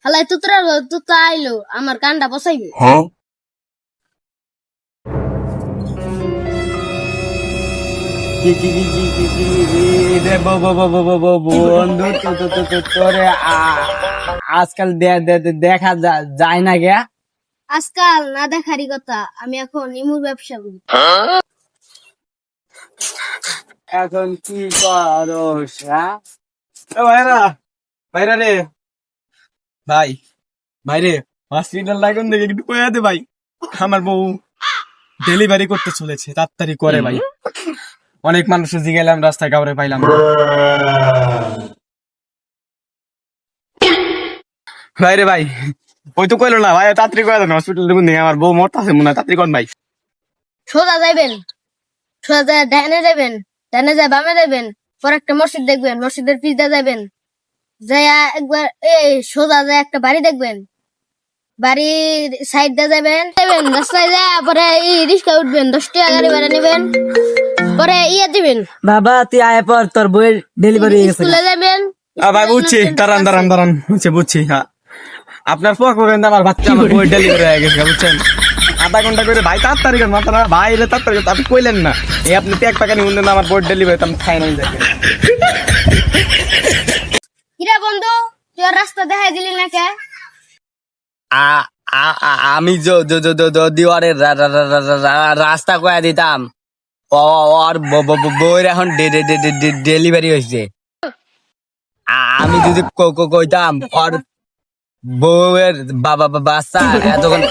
হালাই তুতরা তুতা আইলো আমার কানটা বসাইবে। বন্ধু তোরে আজকাল দেখা যায় না গে। আজকাল না দেখারই কথা, আমি এখন ইমুর ব্যবসা করি। এখন কি করস? ভাইরা ভাইরা রে ভাই ভাইরে হসপিটাল লাগুন দেখে একটু কয়ে দে ভাই, আমার বউ ডেলিভারি করতে চলেছে, তাড়াতাড়ি করে ভাই। অনেক মানুষ গেলাম রাস্তায়, কাউরে পাইলাম না। ভাই রে ভাই, ওই তো কইলো না ভাই, তাড়াতাড়ি করে দেন হসপিটাল দেখুন দেখে আমার বউ মরতাছে মনে হয়, তাড়াতাড়ি কর ভাই। সোজা যাইবেন, সোজা যায় ডাইনে যাবেন, ডাইনে যায় বামে যাবেন, পরে একটা মসজিদ দেখবেন, মসজিদের পিছনে যাবেন, যাইয়া একবার এই সোজা যায় একটা বাড়ি দেখবেন, বাড়ির সাইড দিয়ে যাবেন, রাস্তায় যায় পরে এই রিক্সা উঠবেন, 10 টাকা গাড়ি ভাড়া নেবেন, পরে দিবেন বাবা তুই আয় পর, তোর বইয়ের ডেলিভারি হয়ে গেছে। স্কুলে যাবেন। ভাই বুঝছি, দাঁড়ান দাঁড়ান দাঁড়ান, বুঝছি হ্যাঁ। আপনার ফোক আমার বাচ্চা আমার বই ডেলিভারি হয়ে গেছে বুঝছেন। আধা ঘন্টা করে ভাই তাড়াতাড়ি করেন, মাথা ভাই রে তাড়াতাড়ি, আপনি কইলেন না এই আপনি ট্যাগ পাকানি উঠলেন আমার বই ডেলিভারি, আমি খাই নাই যাকে। কিরা বন্ধু, তুই আর রাস্তা দেখাই দিলি না কে? আমি যদি ওর রাস্তা কয়া দিতাম, ওর বইয়ের এখন ডেলিভারি হয়েছে। আমি যদি কইতাম ওর বউয়ের বাবা বাচ্চা এতক্ষণ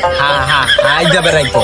হাই যাবে রাইতো।